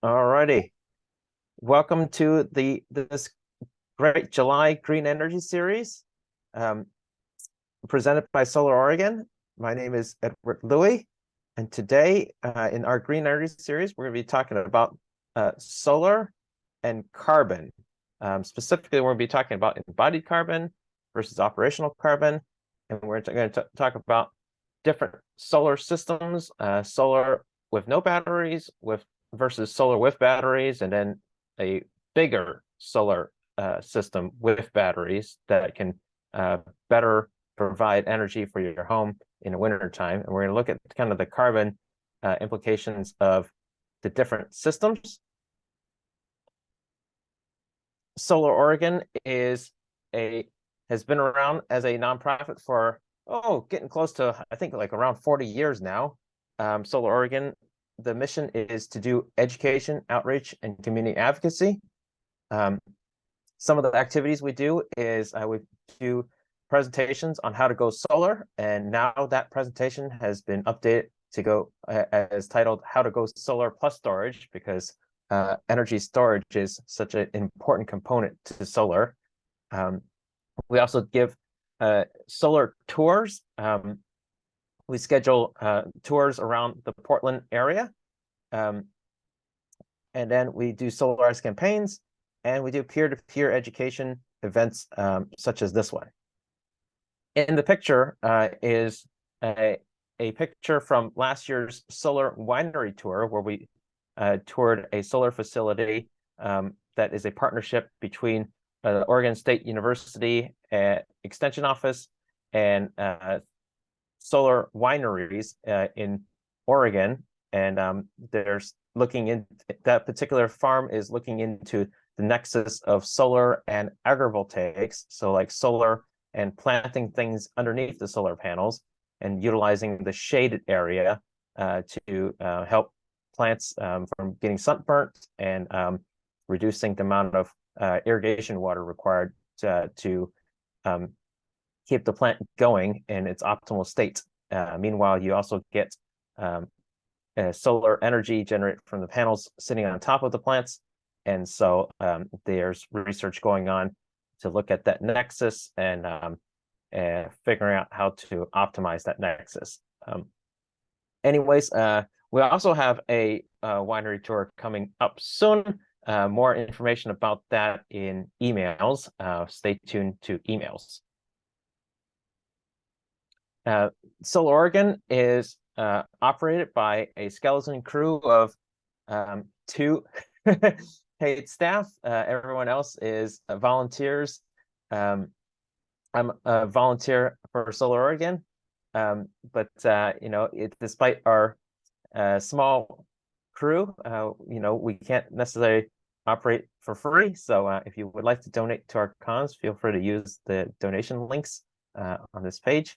All righty. Welcome to this great July Green Energy Series, um, presented by Solar Oregon. My name is Edward Louie, and today in our Green Energy Series, we're going to be talking about solar and carbon. Specifically, we're going to be talking about embodied carbon versus operational carbon, and we're going to talk about different solar systems, solar with no batteries, versus solar with batteries, and then a bigger solar system with batteries that can better provide energy for your home in the winter time. And we're going to look at kind of the carbon implications of the different systems. Solar Oregon has been around as a nonprofit for getting close to, I think, like around 40 years now. Solar Oregon, the mission is to do education, outreach, and community advocacy. Some of the activities we do is we do presentations on how to go solar, and now that presentation has been updated to go as titled "How to Go Solar Plus Storage," because energy storage is such an important component to solar. We also give solar tours. We schedule tours around the Portland area, and then we do solarized campaigns, and we do peer-to-peer education events such as this one. In the picture is a picture from last year's solar winery tour, where we toured a solar facility that is a partnership between Oregon State University Extension Office and solar wineries in Oregon. And there's looking in that particular farm is looking into the nexus of solar and agrivoltaics, so like solar and planting things underneath the solar panels and utilizing the shaded area to help plants from getting sunburnt and reducing the amount of irrigation water required to keep the plant going in its optimal state. Meanwhile, you also get solar energy generated from the panels sitting on top of the plants. And so there's research going on to look at that nexus and figuring out how to optimize that nexus. Anyways, we also have a winery tour coming up soon. More information about that in emails. Stay tuned to emails. Solar Oregon is operated by a skeleton crew of 2 paid staff. Everyone else is volunteers. I'm a volunteer for Solar Oregon, but despite our small crew, we can't necessarily operate for free. So if you would like to donate to our cause, feel free to use the donation links on this page.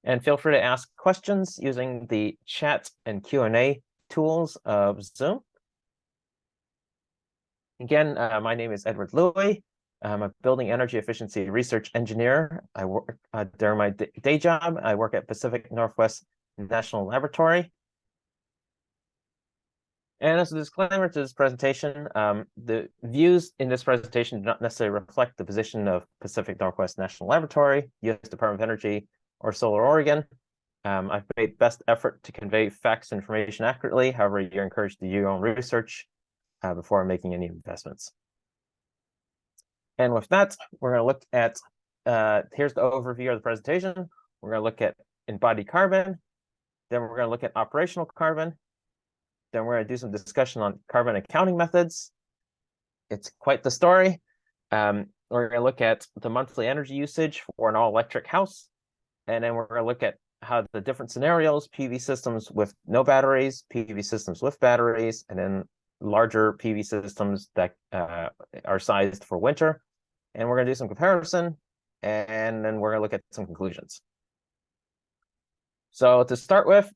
And feel free to ask questions using the chat and Q&A tools of Zoom. Again, my name is Edward Louie. I'm a building energy efficiency research engineer. I work during my day job. I work at Pacific Northwest National Laboratory. And as a disclaimer to this presentation, the views in this presentation do not necessarily reflect the position of Pacific Northwest National Laboratory, U.S. Department of Energy, or Solar Oregon. I've made best effort to convey facts and information accurately. However, you're encouraged to do your own research before making any investments. And with that, we're going to look at, here's the overview of the presentation. We're going to look at embodied carbon. Then we're going to look at operational carbon. Then we're going to do some discussion on carbon accounting methods. It's quite the story. We're going to look at the monthly energy usage for an all-electric house. And then we're going to look at how the different scenarios, PV systems with no batteries, PV systems with batteries, and then larger PV systems that are sized for winter. And we're going to do some comparison, and then we're going to look at some conclusions. So to start with,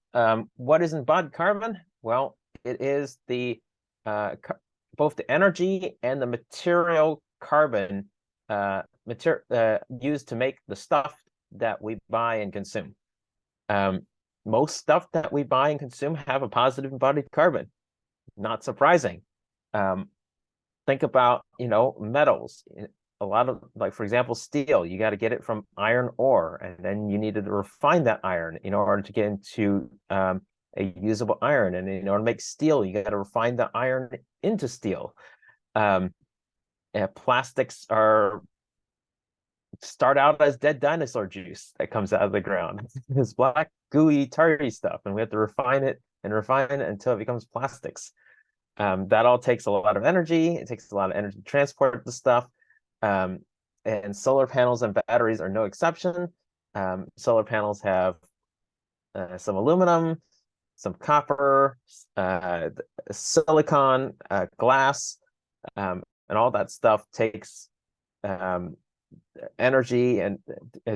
what is embodied carbon? Well, it is both the energy and the material carbon used to make the stuff that we buy and consume. Most stuff that we buy and consume have a positive embodied carbon. not surprising. Think about, metals. A lot of, like, for example, steel, you got to get it from iron ore, and then you need to refine that iron in order to get into a usable iron. And in order to make steel, you got to refine the iron into steel. Plastics start out as dead dinosaur juice that comes out of the ground. This black, gooey, tarry stuff, and we have to refine it until it becomes plastics. That all takes a lot of energy. It takes a lot of energy to transport the stuff. And solar panels and batteries are no exception. Solar panels have some aluminum, some copper, silicon, glass, and all that stuff takes energy and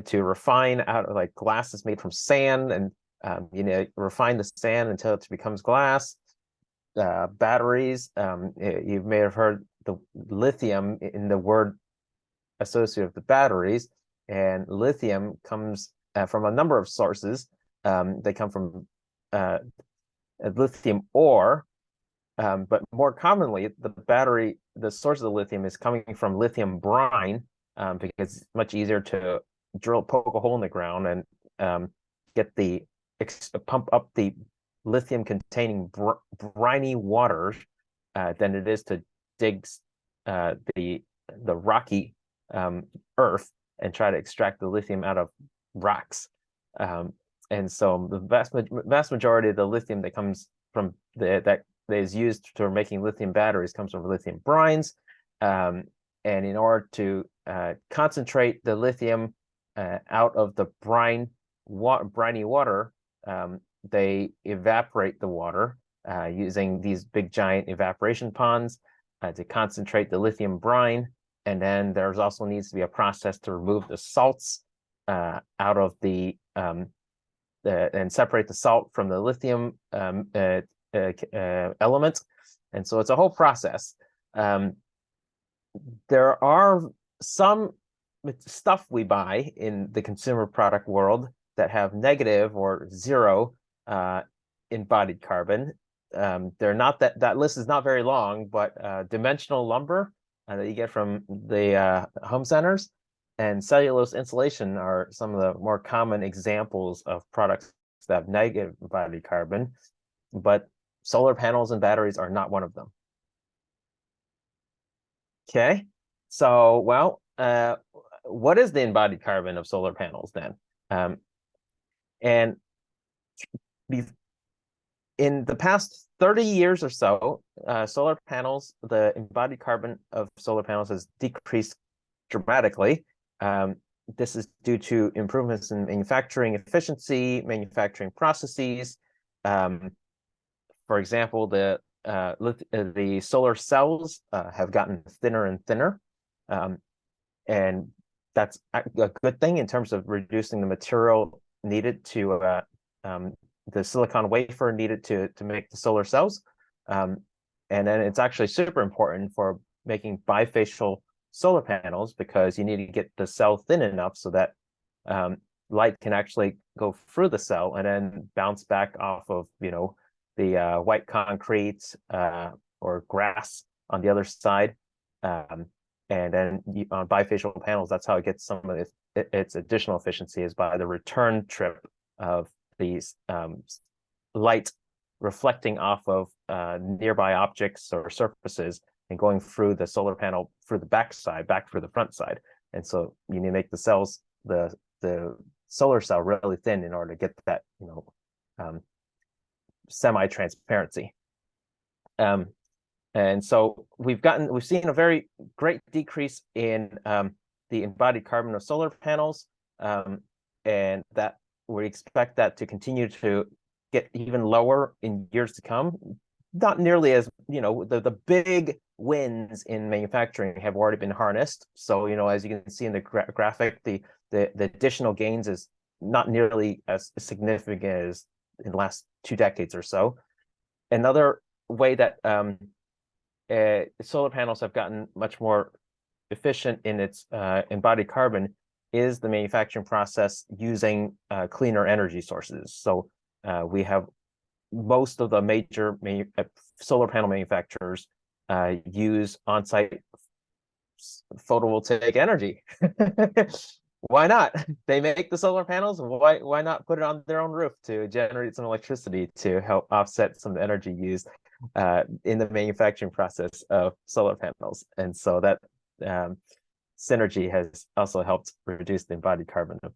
to refine out. Like, glass is made from sand, and refine the sand until it becomes glass. Batteries, you may have heard the lithium in the word associated with the batteries, and lithium comes from a number of sources. They come from lithium ore, but more commonly, the source of the lithium is coming from lithium brine, because it's much easier to poke a hole in the ground and pump up the lithium-containing briny waters than it is to dig the rocky earth and try to extract the lithium out of rocks. And so the vast majority of the lithium that comes from that is used for making lithium batteries comes from lithium brines. And in order to concentrate the lithium out of the briny water, they evaporate the water using these big giant evaporation ponds to concentrate the lithium brine. And then there's also needs to be a process to remove the salts out of and separate the salt from the lithium element. And so it's a whole process. There are some stuff we buy in the consumer product world that have negative or zero embodied carbon. They're not that list is not very long, but dimensional lumber that you get from the home centers and cellulose insulation are some of the more common examples of products that have negative embodied carbon, but solar panels and batteries are not one of them. Okay, so, well, what is the embodied carbon of solar panels then? And in the past 30 years or so, solar panels, the embodied carbon of solar panels has decreased dramatically. This is due to improvements in manufacturing efficiency, manufacturing processes. For example, the solar cells have gotten thinner and thinner, and that's a good thing in terms of reducing the material needed to the silicon wafer needed to make the solar cells. And then it's actually super important for making bifacial solar panels, because you need to get the cell thin enough so that light can actually go through the cell and then bounce back off of the white concrete or grass on the other side. And then on bifacial panels, that's how it gets some of its additional efficiency, is by the return trip of these light reflecting off of nearby objects or surfaces and going through the solar panel through the back through the front side. And so you need to make the solar cell really thin in order to get that semi-transparency. And so we've seen a very great decrease in the embodied carbon of solar panels, and that we expect that to continue to get even lower in years to come. Not nearly as, the big wins in manufacturing have already been harnessed. So, as you can see in the graphic, the additional gains is not nearly as significant as in the last 2 decades or so. Another way that solar panels have gotten much more efficient in its embodied carbon is the manufacturing process using cleaner energy sources. So we have most of the major solar panel manufacturers use on-site photovoltaic energy. Why not? They make the solar panels. Why not put it on their own roof to generate some electricity to help offset some of the energy used in the manufacturing process of solar panels? And so that synergy has also helped reduce the embodied carbon of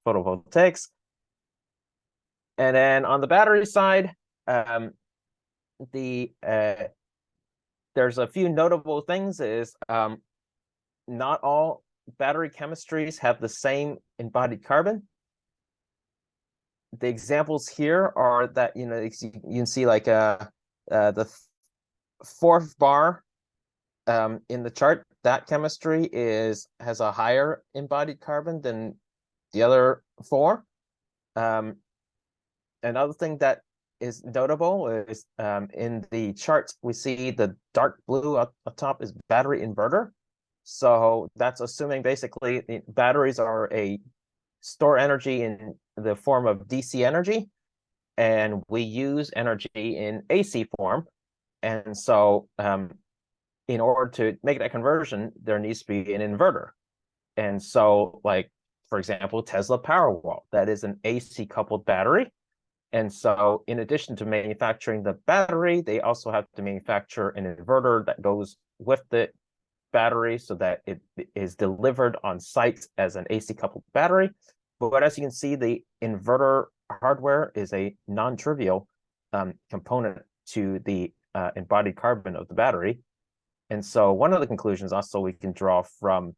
photovoltaics. And then on the battery side, there's a few notable things. Is not all battery chemistries have the same embodied carbon. The examples here are that, you can see like the fourth bar in the chart, that chemistry has a higher embodied carbon than the other four. Another thing that is notable is in the chart, we see the dark blue up top is battery inverter. So that's assuming basically the batteries are store energy in the form of DC energy, and we use energy in AC form. And so in order to make that conversion, there needs to be an inverter. And so, like, for example, Tesla Powerwall, that is an AC coupled battery. And so in addition to manufacturing the battery, they also have to manufacture an inverter that goes with the battery so that it is delivered on site as an AC coupled battery. But as you can see, the inverter hardware is a non-trivial component to the embodied carbon of the battery. And so one of the conclusions also we can draw from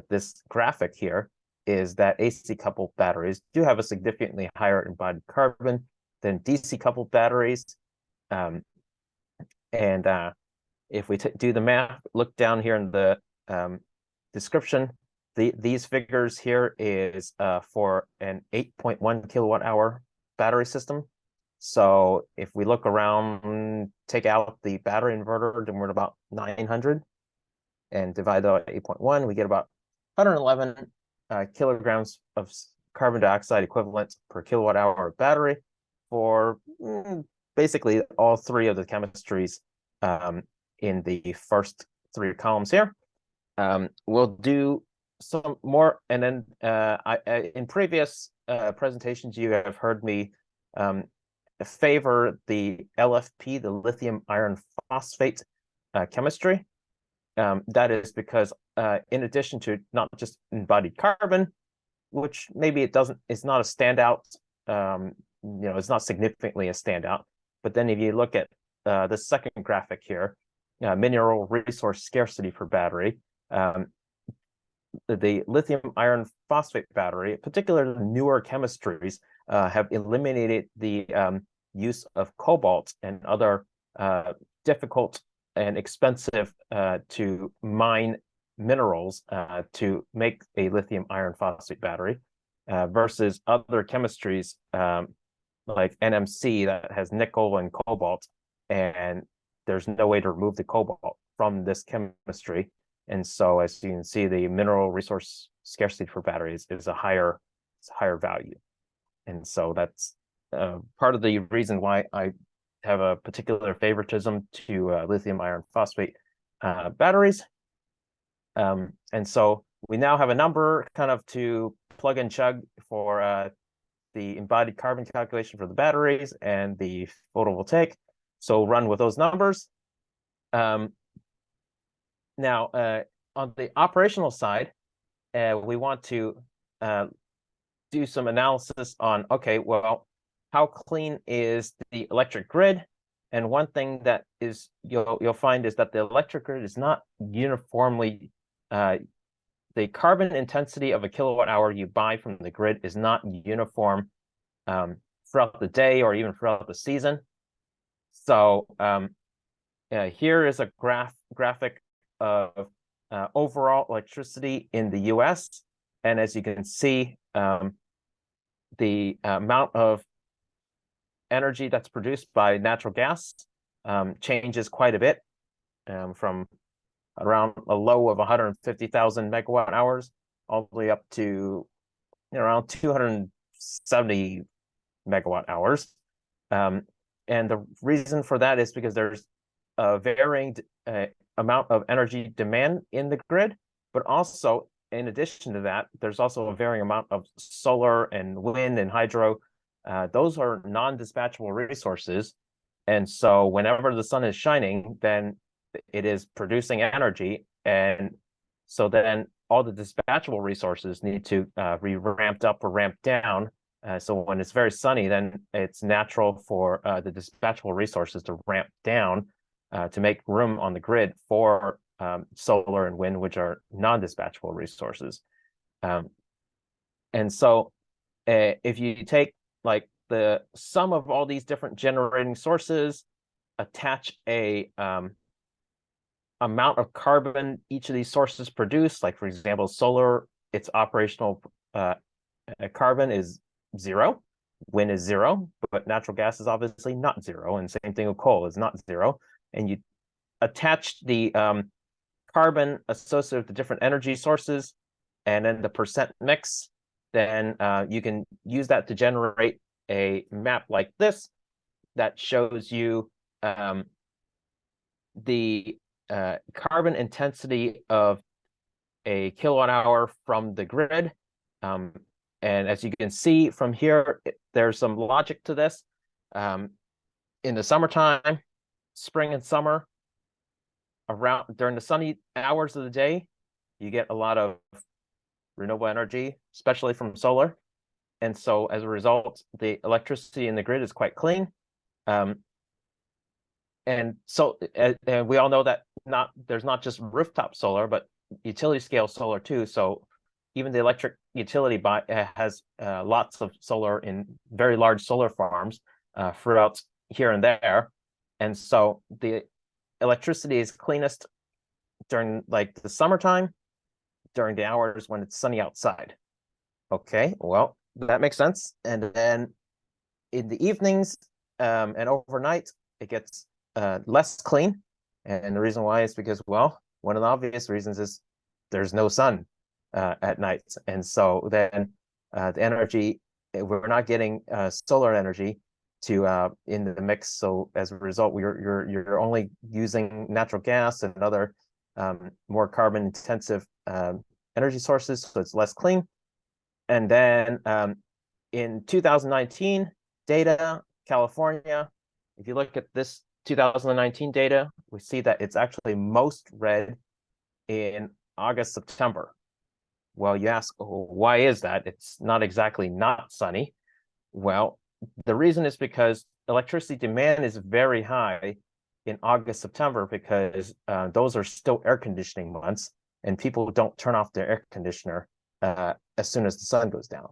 this graphic here is that AC coupled batteries do have a significantly higher embodied carbon than DC coupled batteries. If we do the math, look down here in the description, these figures here is for an 8.1 kilowatt hour battery system. So if we look around, take out the battery inverter, then we're at about 900 and divide that by 8.1, we get about 111 kilograms of carbon dioxide equivalent per kilowatt hour of battery for basically all three of the chemistries in the first three columns here. We'll do some more, and then in previous presentations, you have heard me favor the LFP, the lithium iron phosphate chemistry. That is because in addition to not just embodied carbon, which maybe it's not a standout, it's not significantly a standout, but then if you look at the second graphic here, mineral resource scarcity for battery, the lithium iron phosphate battery, particularly newer chemistries, have eliminated the use of cobalt and other difficult and expensive to mine minerals to make a lithium iron phosphate battery versus other chemistries like NMC that has nickel and cobalt, and there's no way to remove the cobalt from this chemistry. And so as you can see, the mineral resource scarcity for batteries is a higher value. And so that's part of the reason why I have a particular favoritism to lithium iron phosphate batteries. And so we now have a number kind of to plug and chug for the embodied carbon calculation for the batteries and the photovoltaic. So run with those numbers. Now, on the operational side, we want to do some analysis on, okay, well, how clean is the electric grid? And one thing that is you'll find is that the electric grid is not uniformly, the carbon intensity of a kilowatt hour you buy from the grid is not uniform throughout the day or even throughout the season. So here is a graphic of overall electricity in the US. And as you can see, the amount of energy that's produced by natural gas changes quite a bit from around a low of 150,000 megawatt hours all the way up to around 270 megawatt hours. And the reason for that is because there's a varying amount of energy demand in the grid, but also in addition to that, there's also a varying amount of solar and wind and hydro. Those are non-dispatchable resources. And so whenever the sun is shining, then it is producing energy. And so then all the dispatchable resources need to be ramped up or ramped down. So when it's very sunny, then it's natural for the dispatchable resources to ramp down to make room on the grid for solar and wind, which are non-dispatchable resources. And so if you take like the sum of all these different generating sources, attach a amount of carbon each of these sources produce, like for example, solar, its operational carbon is 0, wind is 0, but natural gas is obviously not 0, and same thing with coal is not 0. And you attach the carbon associated with the different energy sources and then the percent mix, then you can use that to generate a map like this that shows you the carbon intensity of a kilowatt hour from the grid. And as you can see from here, there's some logic to this. In the summertime, spring and summer, around during the sunny hours of the day, you get a lot of renewable energy, especially from solar. And so as a result, the electricity in the grid is quite clean. And so and we all know that there's not just rooftop solar, but utility scale solar too. So even the electric utility has lots of solar in very large solar farms throughout here and there. And so the electricity is cleanest during like the summertime, during the hours when it's sunny outside. Okay, well, that makes sense. And then in the evenings and overnight, it gets less clean. And the reason why is because, well, one of the obvious reasons is there's no sun at night. And so then the energy, we're not getting solar energy to in the mix. So as a result, you're only using natural gas and other more carbon intensive energy sources, so it's less clean. And then in 2019 data, California, if you look at this 2019 data, we see that it's actually most red in August, September. Well, you ask, oh, why is that? It's not exactly not sunny. Well, the reason is because electricity demand is very high in August, September, because those are still air conditioning months, and people don't turn off their air conditioner as soon as the sun goes down.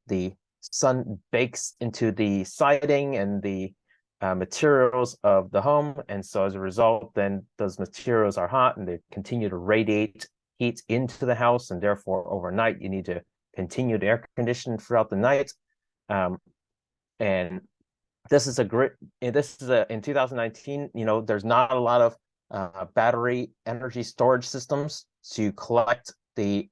The sun bakes into the siding and the materials of the home, and so as a result, then those materials are hot and they continue to radiate heat into the house, and therefore overnight you need to continue to air condition throughout the night. And this is in 2019, you know, there's not a lot of battery energy storage systems to collect the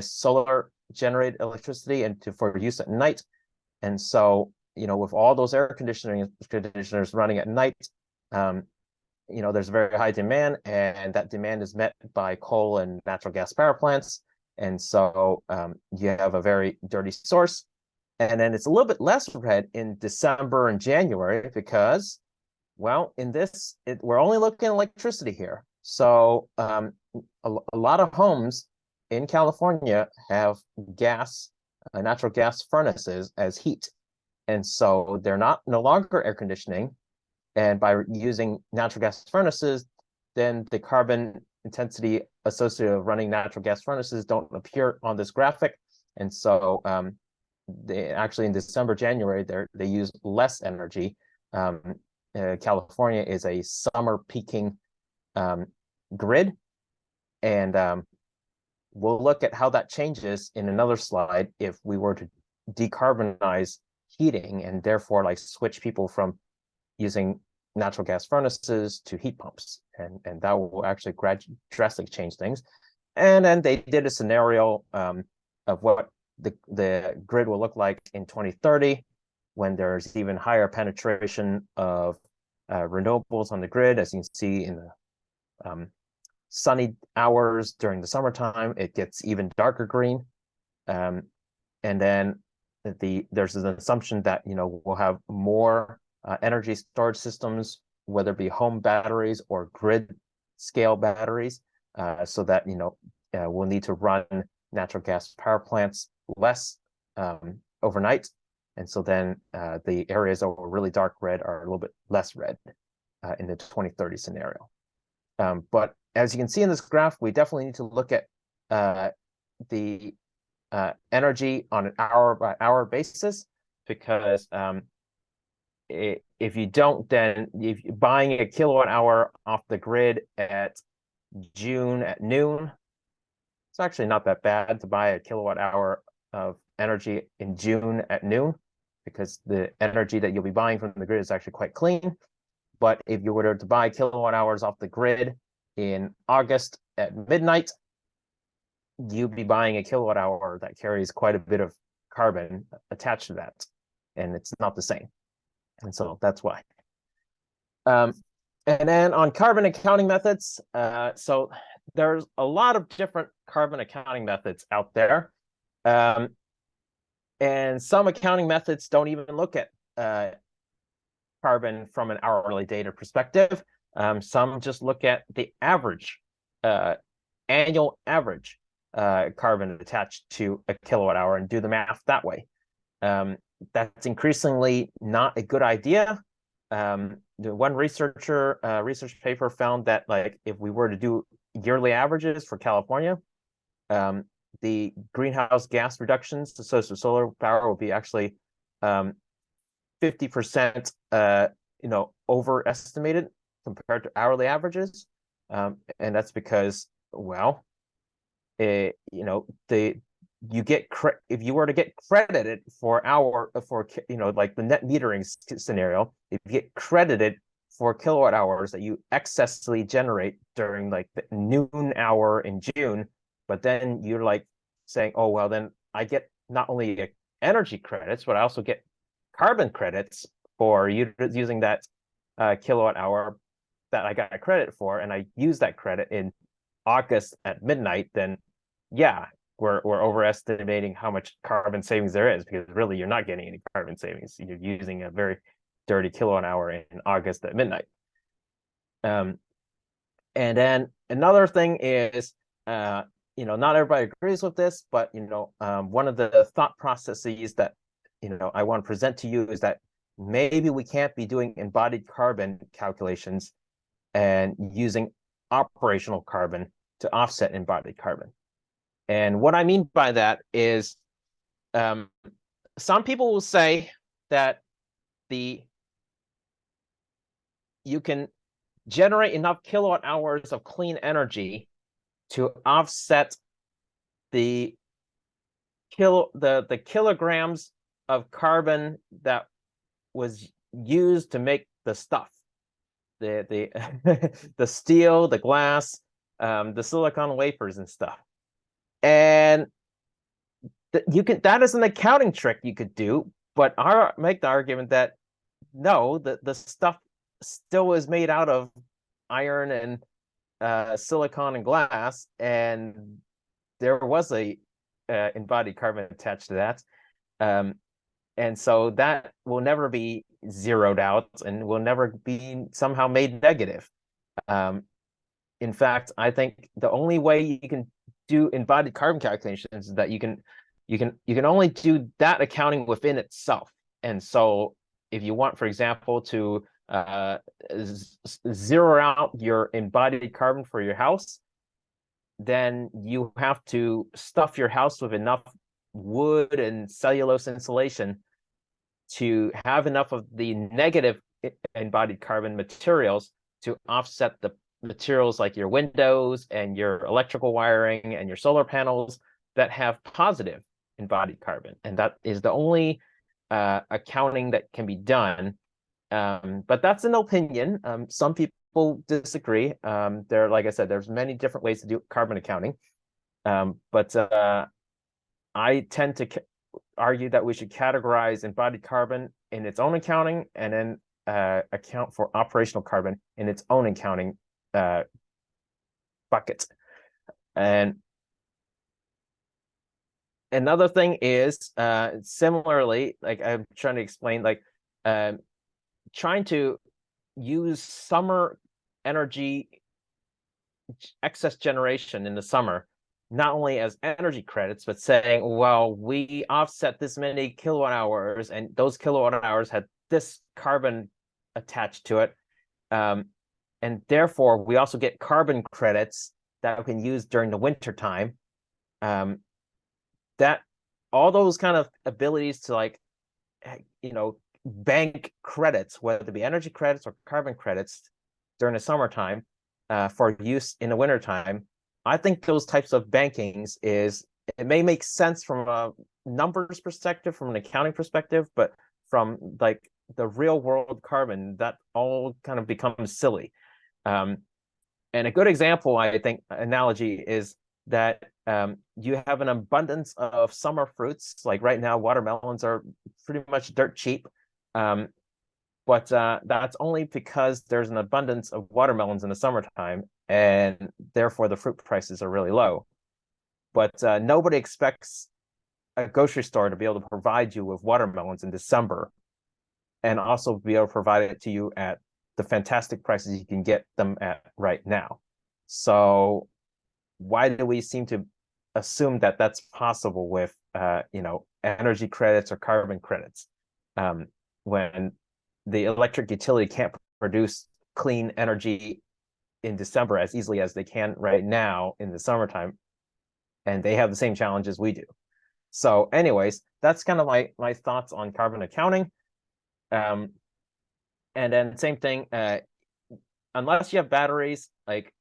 solar generated electricity and for use at night. And so, you know, with all those air conditioners running at night, you know, there's very high demand, and that demand is met by coal and natural gas power plants. And so you have a very dirty source. And then it's a little bit less red in December and January because, well, in this, we're only looking at electricity here. So a lot of homes in California have natural gas furnaces as heat. And so they're no longer air conditioning. And by using natural gas furnaces, then the carbon intensity associated with running natural gas furnaces don't appear on this graphic. And so they actually in December, January, they use less energy. California is a summer peaking grid. And we'll look at how that changes in another slide if we were to decarbonize heating and therefore like switch people from using natural gas furnaces to heat pumps, and that will actually drastically change things. And then they did a scenario of what the grid will look like in 2030, when there's even higher penetration of renewables on the grid, as you can see in the sunny hours during the summertime, it gets even darker green. And then there's an assumption that we'll have more energy storage systems, whether it be home batteries or grid scale batteries, so that we'll need to run natural gas power plants less overnight. And so then the areas that were really dark red are a little bit less red in the 2030 scenario. But as you can see in this graph, we definitely need to look at the energy on an hour-by-hour basis, because if you don't, then if you're buying a kilowatt hour off the grid at June at noon, it's actually not that bad to buy a kilowatt hour of energy in June at noon, because the energy that you'll be buying from the grid is actually quite clean. But if you were to buy kilowatt hours off the grid in August at midnight, you'd be buying a kilowatt hour that carries quite a bit of carbon attached to that, and it's not the same. And so that's why. And then on carbon accounting methods, so there's a lot of different carbon accounting methods out there. And some accounting methods don't even look at carbon from an hourly data perspective. Some just look at the average, annual average carbon attached to a kilowatt hour and do the math that way. That's increasingly not a good idea. The one research paper found that, like, if we were to do yearly averages for California, the greenhouse gas reductions associated with solar power will be actually 50% overestimated compared to hourly averages. And that's because, well, if you were to get credited for like the net metering scenario, if you get credited for kilowatt hours that you excessively generate during like the noon hour in June, but then you're like saying, oh, well, then I get not only energy credits, but I also get carbon credits for using that kilowatt hour that I got credit for, and I use that credit in August at midnight, then yeah, we're overestimating how much carbon savings there is, because really you're not getting any carbon savings. You're using a very dirty kilowatt hour in August at midnight. And then another thing is, not everybody agrees with this, but one of the thought processes that I want to present to you is that maybe we can't be doing embodied carbon calculations and using operational carbon to offset embodied carbon. And what I mean by that is, some people will say that you can generate enough kilowatt hours of clean energy to offset the kilograms of carbon that was used to make the stuff, the the steel, the glass, the silicon wafers and stuff. And that is an accounting trick you could do, but make the argument that no, the stuff still is made out of iron and silicon and glass, and there was a embodied carbon attached to that. And so that will never be zeroed out and will never be somehow made negative. In fact, I think the only way you can do embodied carbon calculations is that you can only do that accounting within itself. And so if you want, for example, to zero out your embodied carbon for your house, then you have to stuff your house with enough wood and cellulose insulation to have enough of the negative embodied carbon materials to offset the materials like your windows and your electrical wiring and your solar panels that have positive embodied carbon. And that is the only accounting that can be done. But that's an opinion. Some people disagree. Like I said, there's many different ways to do carbon accounting. But I tend to argue that we should categorize embodied carbon in its own accounting and then account for operational carbon in its own accounting bucket. And another thing is similarly, like I'm trying to explain, like trying to use summer energy excess generation in the summer, not only as energy credits, but saying, well, we offset this many kilowatt hours, and those kilowatt hours had this carbon attached to it. And therefore, we also get carbon credits that we can use during the winter time. That all those kind of abilities to, like, bank credits, whether it be energy credits or carbon credits during the summertime for use in the wintertime. I think those types of bankings it may make sense from a numbers perspective, from an accounting perspective, but from like the real world carbon, that all kind of becomes silly. And a good example, I think, analogy is that you have an abundance of summer fruits. Like right now, watermelons are pretty much dirt cheap. But that's only because there's an abundance of watermelons in the summertime, and therefore the fruit prices are really low. But nobody expects a grocery store to be able to provide you with watermelons in December and also be able to provide it to you at the fantastic prices you can get them at right now. So why do we seem to assume that that's possible with energy credits or carbon credits when the electric utility can't produce clean energy in December as easily as they can right now in the summertime, and they have the same challenges we do. So anyways, that's kind of my thoughts on carbon accounting. And then same thing, unless you have batteries, like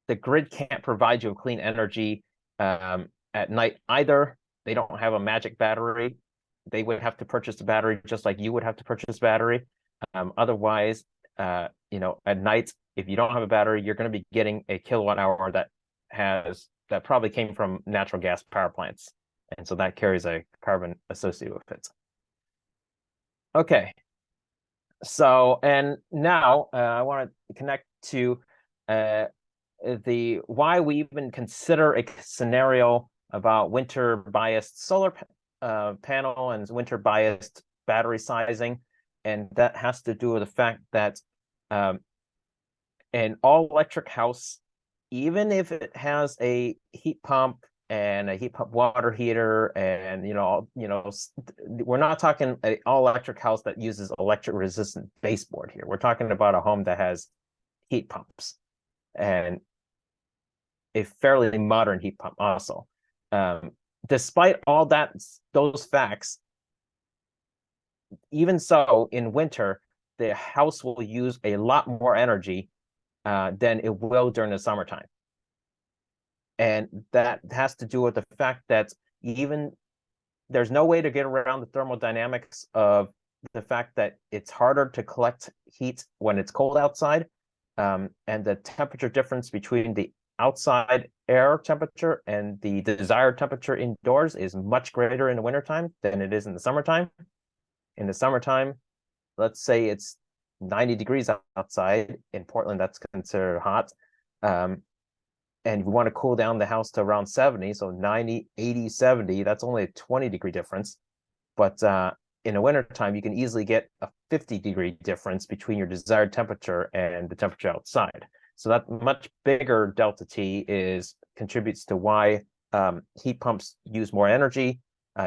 the grid can't provide you with clean energy at night either. They don't have a magic battery. They would have to purchase a battery just like you would have to purchase a battery. Otherwise, at night, if you don't have a battery, you're going to be getting a kilowatt hour that probably came from natural gas power plants. And so that carries a carbon associated with it. Okay. So, and now I want to connect to the why we even consider a scenario about winter biased solar panel and winter biased battery sizing. And that has to do with the fact that an all electric house, even if it has a heat pump and a heat pump water heater, and we're not talking an all electric house that uses electric resistant baseboard here. We're talking about a home that has heat pumps and a fairly modern heat pump also. Despite all those facts, even so, in winter, the house will use a lot more energy than it will during the summertime. And that has to do with the fact that even there's no way to get around the thermodynamics of the fact that it's harder to collect heat when it's cold outside. And the temperature difference between the outside air temperature and the desired temperature indoors is much greater in the wintertime than it is in the summertime. In the summertime, let's say it's 90 degrees outside. In Portland, that's considered hot. And we want to cool down the house to around 70, so 90, 80, 70, that's only a 20-degree difference. But in the wintertime, you can easily get a 50-degree difference between your desired temperature and the temperature outside. So that much bigger delta T contributes to why heat pumps use more energy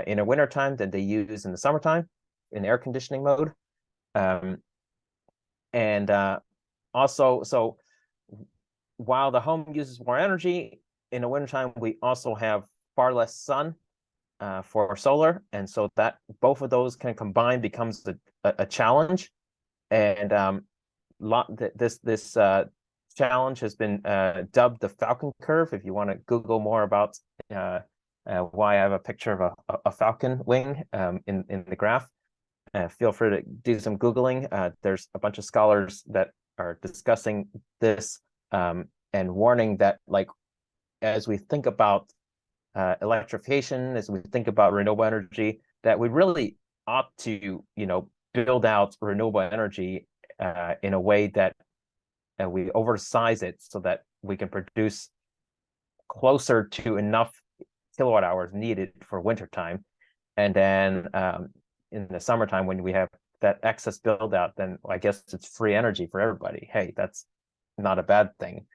in the wintertime than they use in the summertime in air conditioning mode. Also, so while the home uses more energy in the wintertime, we also have far less sun for solar. And so that both of those can combine becomes a challenge. And this challenge has been dubbed the Falcon curve. If you want to Google more about why I have a picture of a falcon wing in the graph, feel free to do some Googling. There's a bunch of scholars that are discussing this and warning that, like, as we think about electrification, as we think about renewable energy, that we really ought to, build out renewable energy in a way that we oversize it so that we can produce closer to enough kilowatt hours needed for wintertime. And then in the summertime, when we have that excess build out, then I guess it's free energy for everybody. Hey, that's not a bad thing.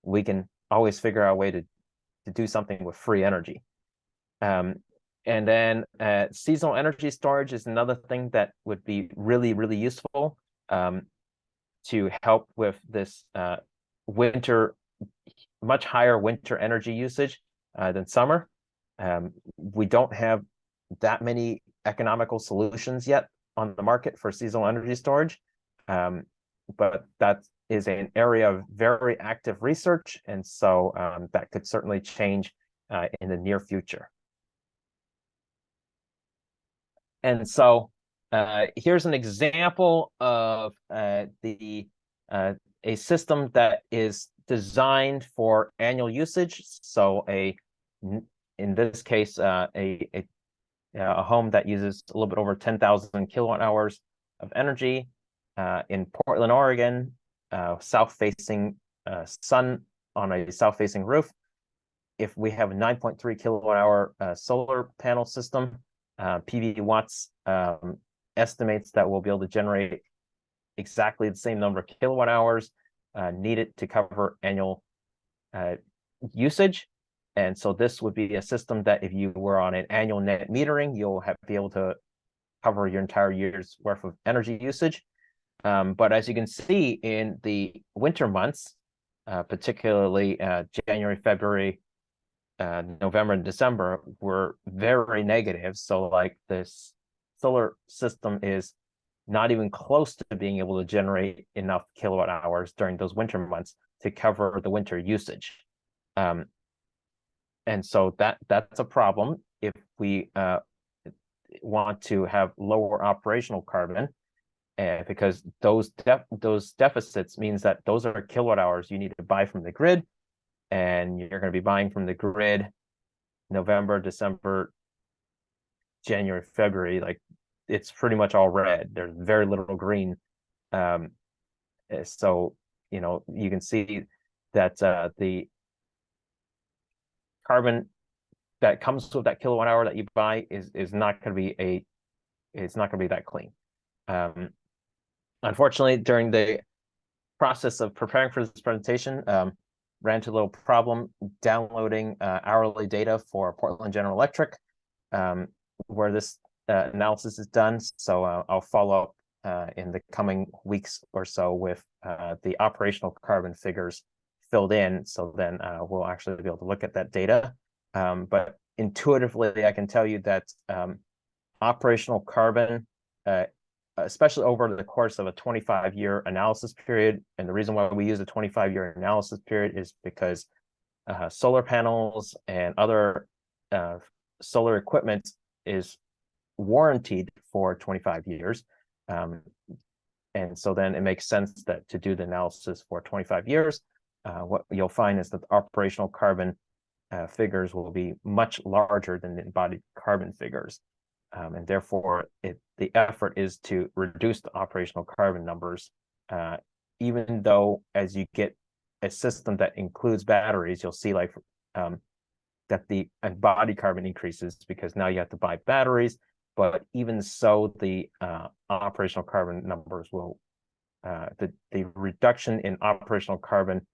We can always figure out a way to do something with free energy. And then seasonal energy storage is another thing that would be really, really useful to help with this winter, much higher winter energy usage than summer. We don't have that many economical solutions yet on the market for seasonal energy storage, but that is an area of very active research, and so that could certainly change in the near future. And so here's an example of a system that is designed for annual usage. So in this case, a home that uses a little bit over 10,000 kilowatt hours of energy in Portland, Oregon, south-facing sun on a south-facing roof. If we have a 9.3 kilowatt hour solar panel system, PV Watts estimates that we'll be able to generate exactly the same number of kilowatt hours needed to cover annual usage. And so this would be a system that if you were on an annual net metering, you'll be able to cover your entire year's worth of energy usage. But as you can see in the winter months, particularly January, February, November and December, were very negative. So like this solar system is not even close to being able to generate enough kilowatt hours during those winter months to cover the winter usage. And so that's a problem if we want to have lower operational carbon, because those deficits means that those are kilowatt hours you need to buy from the grid, and you're going to be buying from the grid November, December, January, February. Like, it's pretty much all red. There's very little green. So you can see that the carbon that comes with that kilowatt hour that you buy is not going to be it's not going to be that clean. Unfortunately, during the process of preparing for this presentation, ran into a little problem downloading hourly data for Portland General Electric, where this analysis is done. So I'll follow up in the coming weeks or so with the operational carbon figures filled in. So then we'll actually be able to look at that data. But intuitively, I can tell you that operational carbon, especially over the course of a 25-year analysis period, and the reason why we use a 25-year analysis period is because solar panels and other solar equipment is warranted for 25 years. And so then it makes sense that to do the analysis for 25 years, what you'll find is that the operational carbon figures will be much larger than the embodied carbon figures. And therefore, the effort is to reduce the operational carbon numbers, even though as you get a system that includes batteries, you'll see like that the embodied carbon increases because now you have to buy batteries. But even so, the operational carbon numbers will, the reduction in operational carbon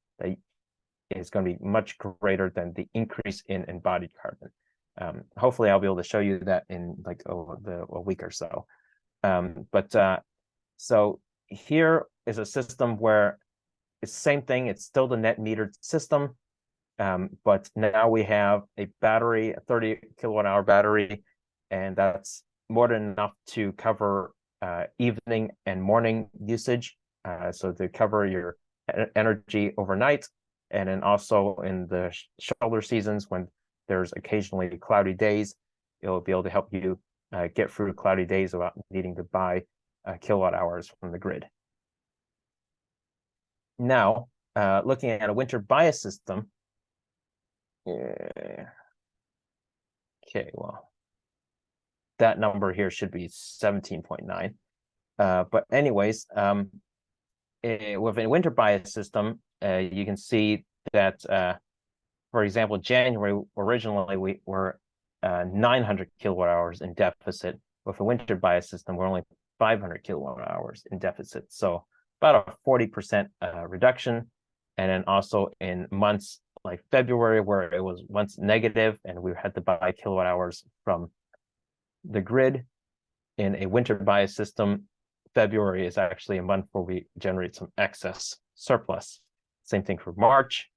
is going to be much greater than the increase in embodied carbon. Hopefully I'll be able to show you that in like a week or so. So here is a system where it's the same thing. It's still the net metered system, but now we have a battery, a 30 kilowatt hour battery, and that's more than enough to cover evening and morning usage. So to cover your energy overnight, and then also in the shoulder seasons when there's occasionally cloudy days, it'll be able to help you get through cloudy days without needing to buy kilowatt hours from the grid. Now, looking at a winter bias system, Okay, well, that number here should be 17.9. But anyways, with a winter bias system, you can see that, for example, January, originally we were 900 kilowatt hours in deficit. With a winter bias system, we're only 500 kilowatt hours in deficit. So about a 40% reduction. And then also in months like February, where it was once negative and we had to buy kilowatt hours from the grid, in a winter bias system, February is actually a month where we generate some excess surplus. Same thing for March.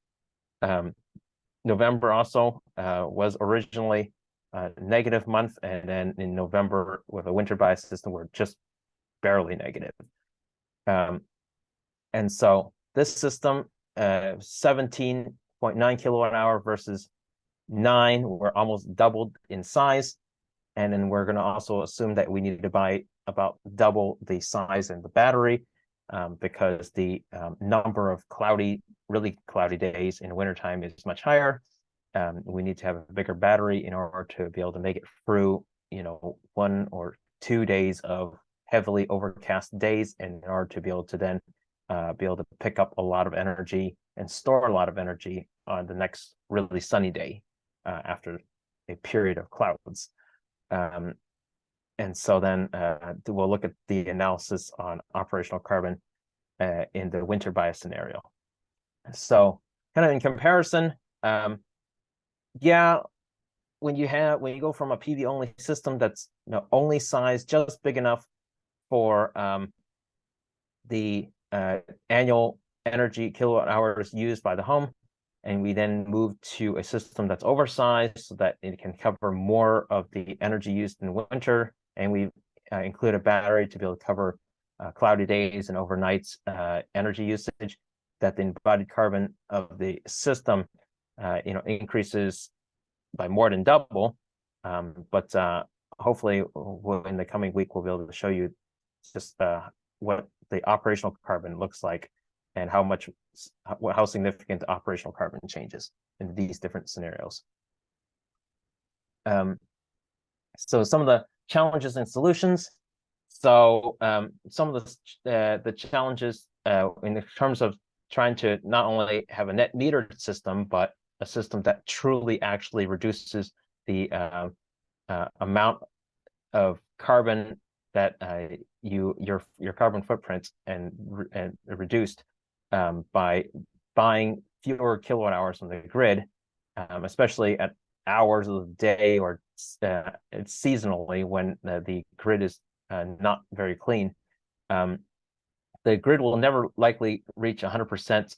November also was originally a negative month, and then in November with a winter bias system, we're just barely negative. And so this system, 17.9 kilowatt hour versus 9, we're almost doubled in size. And then we're going to also assume that we need to buy about double the size in the battery, because the number of really cloudy days in wintertime is much higher. We need to have a bigger battery in order to be able to make it through, 1 or 2 days of heavily overcast days, and in order to be able to then be able to pick up a lot of energy and store a lot of energy on the next really sunny day after a period of clouds. And so then we'll look at the analysis on operational carbon in the winter bias scenario. So kind of in comparison, yeah, when you go from a PV only system that's only size just big enough for the annual energy kilowatt hours used by the home, and we then move to a system that's oversized so that it can cover more of the energy used in winter, and we include a battery to be able to cover cloudy days and overnights energy usage, that the embodied carbon of the system increases by more than double. But hopefully in the coming week we'll be able to show you just what the operational carbon looks like and how significant the operational carbon changes in these different scenarios. So some of the challenges and solutions. So some of the challenges in terms of trying to not only have a net metered system, but a system that truly actually reduces the amount of carbon that your carbon footprint and reduced by buying fewer kilowatt hours from the grid, especially at hours of the day or it's seasonally when the grid is not very clean. The grid will never likely reach 100%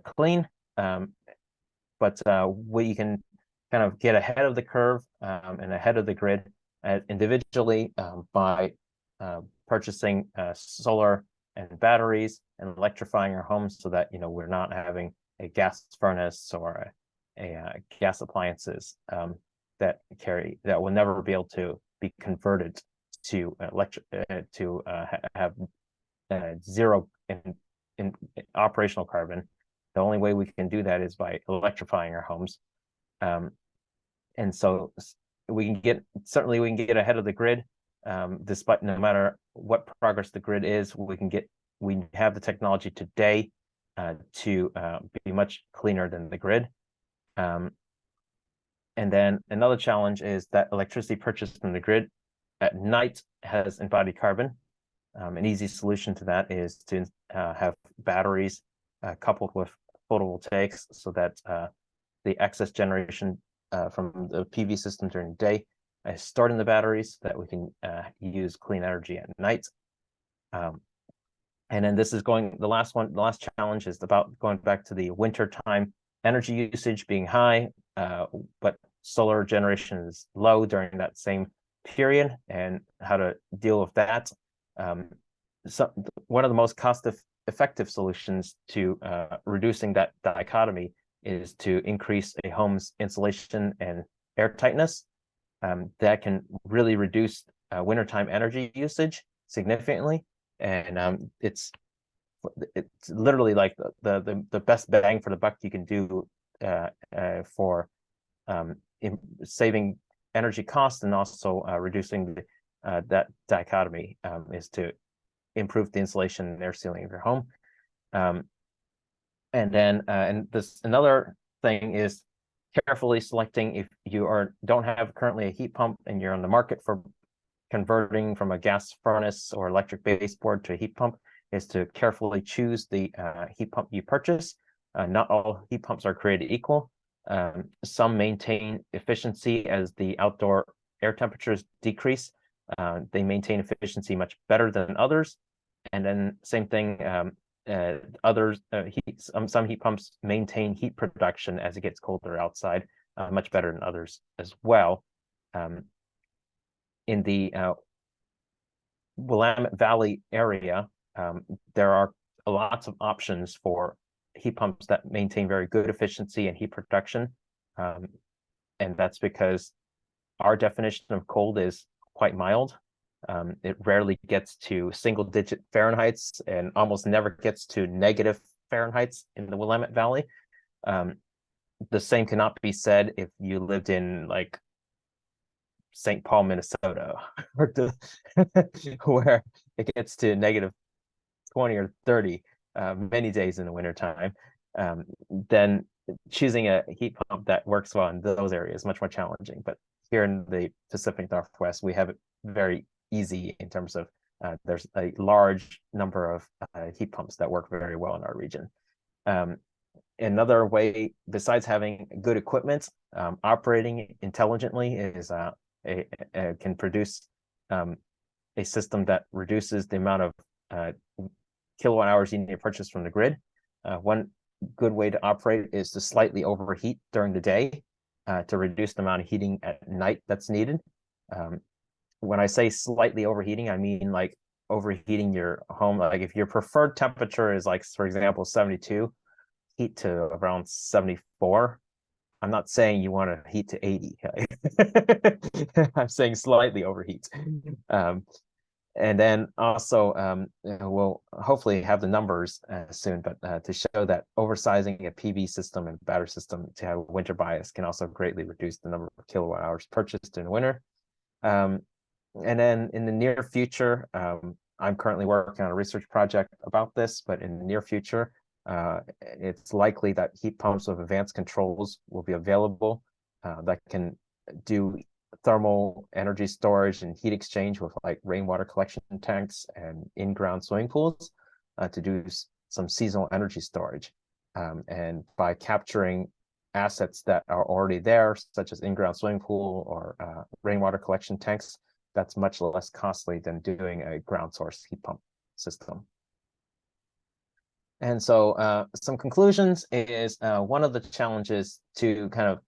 clean, but we can kind of get ahead of the curve and ahead of the grid individually by purchasing solar and batteries and electrifying our homes so that we're not having a gas furnace or a gas appliances that will never be able to be converted to have zero in operational carbon. The only way we can do that is by electrifying our homes, and so we can get ahead of the grid. Despite no matter what progress the grid is, we have the technology today to be much cleaner than the grid. And then another challenge is that electricity purchased from the grid at night has embodied carbon. An easy solution to that is to have batteries coupled with photovoltaics so that the excess generation from the PV system during the day is stored in the batteries so that we can use clean energy at night. And then the last challenge is about going back to the winter time energy usage being high, but solar generation is low during that same period, and how to deal with that. So one of the most cost-effective solutions to reducing that dichotomy is to increase a home's insulation and air tightness. That can really reduce wintertime energy usage significantly, and it's literally like the best bang for the buck you can do for saving energy cost and also reducing that dichotomy is to improve the insulation and air sealing of your home. And then another thing is carefully selecting if you don't have currently a heat pump and you're on the market for converting from a gas furnace or electric baseboard to a heat pump, is to carefully choose the heat pump you purchase. Not all heat pumps are created equal. Some maintain efficiency as the outdoor air temperatures decrease. They maintain efficiency much better than others. And then same thing, some heat pumps maintain heat production as it gets colder outside much better than others as well. In the Willamette Valley area, there are lots of options for heat pumps that maintain very good efficiency and heat production. And that's because our definition of cold is quite mild. It rarely gets to single-digit Fahrenheits and almost never gets to negative Fahrenheits in the Willamette Valley. The same cannot be said if you lived in like St. Paul, Minnesota, where it gets to negative 20 or 30 many days in the wintertime. Then choosing a heat pump that works well in those areas is much more challenging. But here in the Pacific Northwest, we have it very easy in terms of there's a large number of heat pumps that work very well in our region. Another way, besides having good equipment, operating intelligently is can produce a system that reduces the amount of kilowatt hours you need to purchase from the grid. One good way to operate is to slightly overheat during the day to reduce the amount of heating at night that's needed. When I say slightly overheating, I mean like overheating your home. Like if your preferred temperature is like, for example, 72, heat to around 74. I'm not saying you want to heat to 80. I'm saying slightly overheat. And then also, we'll hopefully have the numbers soon, but to show that oversizing a PV system and battery system to have winter bias can also greatly reduce the number of kilowatt hours purchased in winter. And then in the near future, I'm currently working on a research project about this, but in the near future, it's likely that heat pumps with advanced controls will be available that can do thermal energy storage and heat exchange with like rainwater collection tanks and in-ground swimming pools to do some seasonal energy storage. And by capturing assets that are already there, such as in-ground swimming pool or rainwater collection tanks, that's much less costly than doing a ground source heat pump system. And so some conclusions is one of the challenges to kind of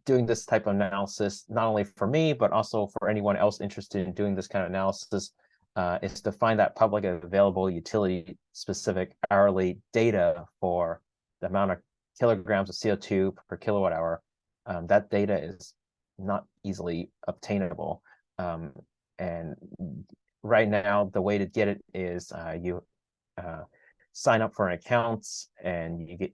doing this type of analysis, not only for me, but also for anyone else interested in doing this kind of analysis, is to find that public available utility-specific hourly data for the amount of kilograms of CO2 per kilowatt hour. That data is not easily obtainable. And right now, the way to get it is you sign up for an account and you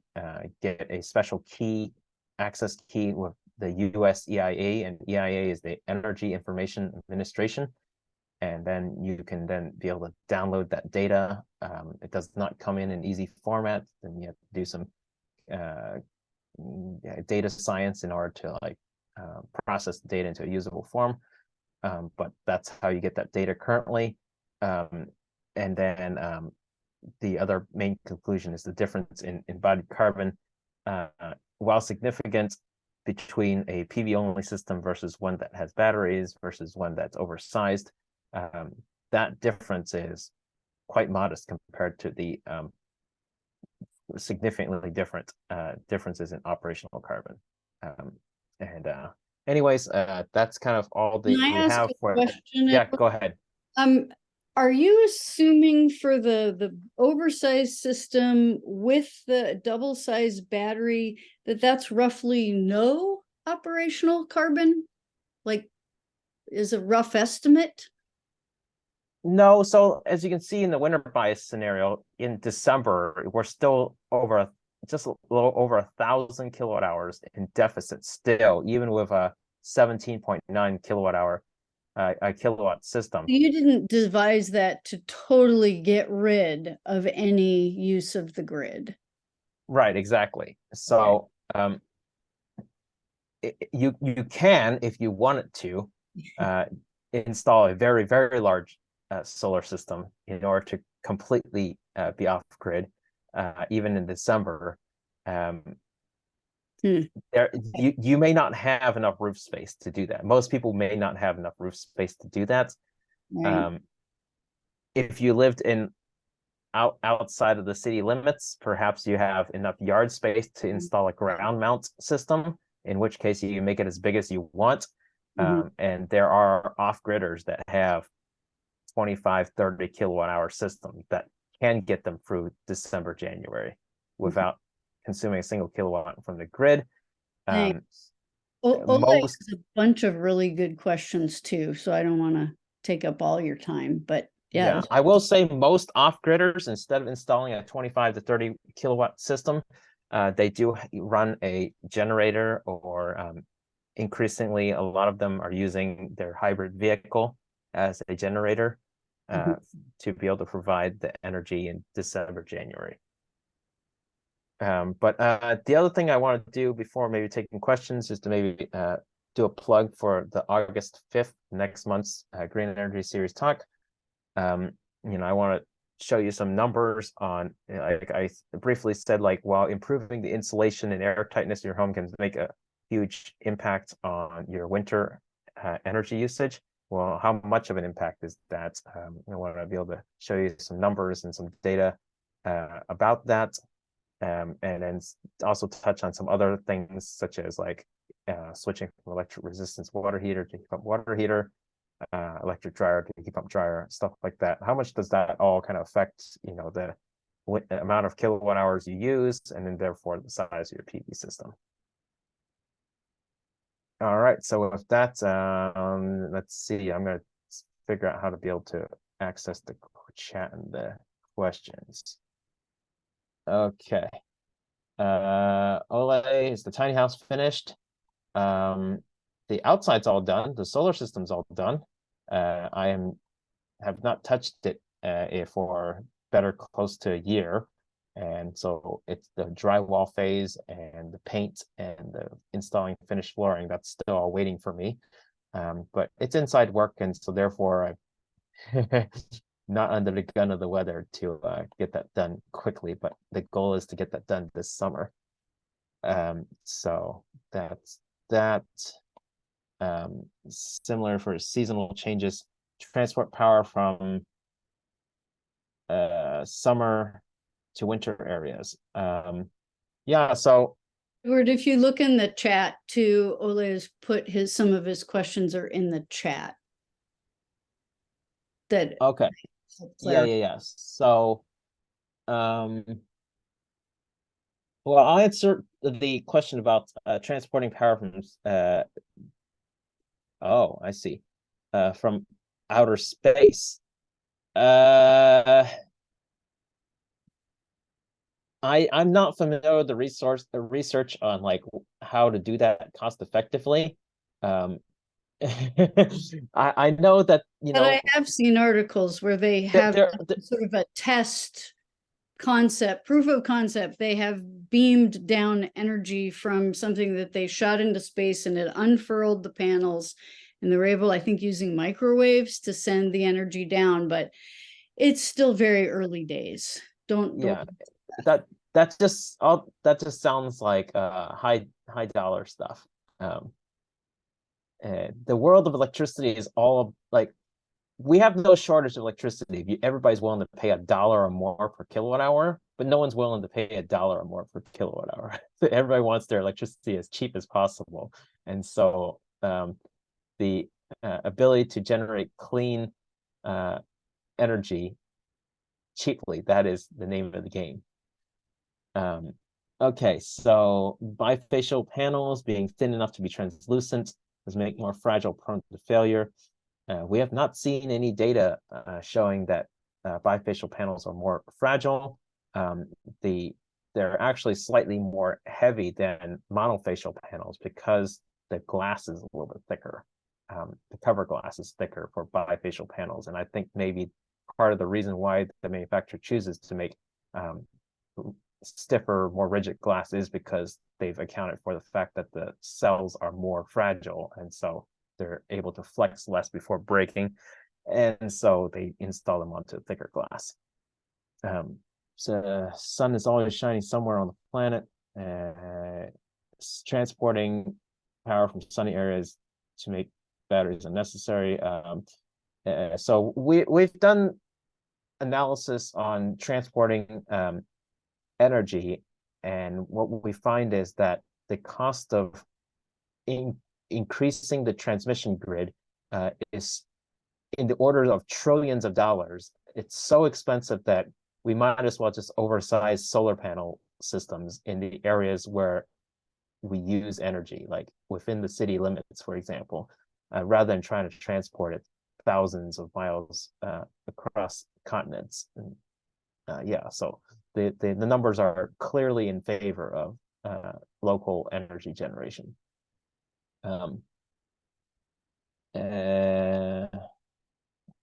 get a special key, access key with the US EIA, and EIA is the Energy Information Administration. And then you can then be able to download that data. It does not come in an easy format. Then you have to do some data science in order to like process the data into a usable form. But that's how you get that data currently. And then the other main conclusion is the difference in embodied carbon, while significant between a PV-only system versus one that has batteries versus one that's oversized. That difference is quite modest compared to the significantly different differences in operational carbon. Anyways, that's kind of all we have for. Yeah, go ahead. Are you assuming for the oversized system with the double-sized battery that that's roughly no operational carbon? Like, is a rough estimate? No, so as you can see in the winter bias scenario, in December, we're still just a little over 1,000 kilowatt hours in deficit still, even with 17.9 kilowatt hour a kilowatt system. You didn't devise that to totally get rid of any use of the grid. Right, exactly. So you can, if you wanted to, install a very, very large solar system in order to completely be off grid, even in December. There, you may not have enough roof space to do that. Most people may not have enough roof space to do that. Right. If you lived in outside of the city limits, perhaps you have enough yard space to install a ground mount system, in which case you make it as big as you want. And there are off-gridders that have 25, 30 kilowatt hour systems that can get them through December, January without consuming a single kilowatt from the grid. Thanks. Oleg has a bunch of really good questions too, so I don't want to take up all your time, but yeah. I will say most off-gridders, instead of installing a 25 to 30 kilowatt system, they do run a generator, or increasingly a lot of them are using their hybrid vehicle as a generator to be able to provide the energy in December, January. But the other thing I want to do before maybe taking questions is to maybe do a plug for the August 5th, next month's Green Energy Series talk. I want to show you some numbers on, like I briefly said, like, while improving the insulation and air tightness of your home can make a huge impact on your winter energy usage. Well, how much of an impact is that? I want to be able to show you some numbers and some data about that. And then also touch on some other things, such as like switching from electric resistance water heater to heat pump water heater, electric dryer to heat pump dryer, stuff like that. How much does that all kind of affect, the amount of kilowatt hours you use, and then therefore the size of your PV system? All right, so with that, let's see. I'm going to figure out how to be able to access the chat and the questions. Okay. Ole, is the tiny house finished? The outside's all done. The solar system's all done. I have not touched it for better close to a year. And so it's the drywall phase and the paint and the installing finished flooring that's still all waiting for me. But it's inside work, and so therefore I'm not under the gun of the weather to get that done quickly. But the goal is to get that done this summer. So that's that. Similar for seasonal changes, transport power from summer to winter areas. So Edward, if you look in the chat too, Ole has put some of his questions are in the chat. Okay. Yeah. So well, I'll answer the question about transporting power from oh, I see. From outer space. I'm not familiar with the research on like how to do that cost effectively. I know that But I have seen articles where they have sort of a test concept, proof of concept. They have beamed down energy from something that they shot into space, and it unfurled the panels, and they were able, I think, using microwaves to send the energy down. But it's still very early days. Don't that just sounds like high dollar stuff. The world of electricity is all like, we have no shortage of electricity. Everybody's willing to pay $1 or more per kilowatt hour, but no one's willing to pay $1 or more per kilowatt hour. Everybody wants their electricity as cheap as possible, and so the ability to generate clean energy cheaply, that is the name of the game. Okay, so bifacial panels being thin enough to be translucent does make more fragile, prone to failure. We have not seen any data showing that bifacial panels are more fragile. They're actually slightly more heavy than monofacial panels because the glass is a little bit thicker. The cover glass is thicker for bifacial panels. And I think maybe part of the reason why the manufacturer chooses to make stiffer, more rigid glass is because they've accounted for the fact that the cells are more fragile. And so they're able to flex less before breaking. And so they install them onto thicker glass. So the sun is always shining somewhere on the planet, transporting power from sunny areas to make batteries unnecessary. So we've done analysis on transporting energy, and what we find is that the cost of increasing the transmission grid is in the order of trillions of dollars. It's so expensive that we might as well just oversize solar panel systems in the areas where we use energy, like within the city limits, for example, rather than trying to transport it thousands of miles across continents. And, yeah, so the numbers are clearly in favor of local energy generation. Okay,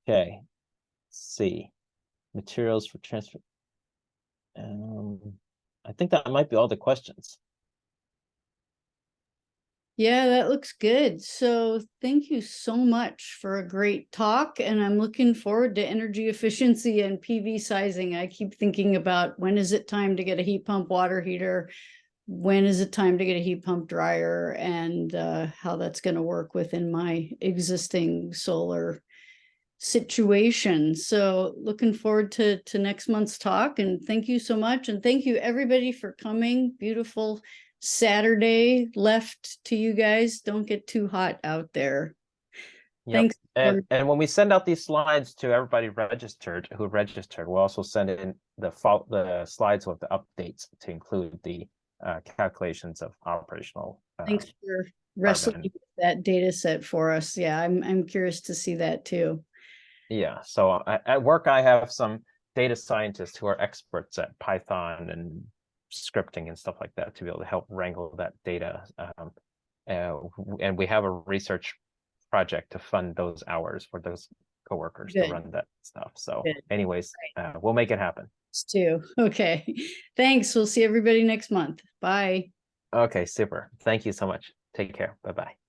let's see. Materials for transfer. I think that might be all the questions. Yeah, that looks good. So thank you so much for a great talk. And I'm looking forward to energy efficiency and PV sizing. I keep thinking about, when is it time to get a heat pump water heater? When is it time to get a heat pump dryer, and how that's going to work within my existing solar situation. So looking forward to next month's talk, and thank you so much. And thank you everybody for coming. Beautiful Saturday left to you guys. Don't get too hot out there. Yep. Thanks. And when we send out these slides to everybody who registered, we'll also send in the slides with the updates to include the calculations of operational. Thanks for wrestling with that data set for us. Yeah, I'm curious to see that too. Yeah, so at work I have some data scientists who are experts at Python and scripting and stuff like that to be able to help wrangle that data. And we have a research project to fund those hours for those coworkers to run that stuff. So anyways, we'll make it happen. Too. Okay. Thanks. We'll see everybody next month. Bye. Okay, super. Thank you so much. Take care. Bye-bye.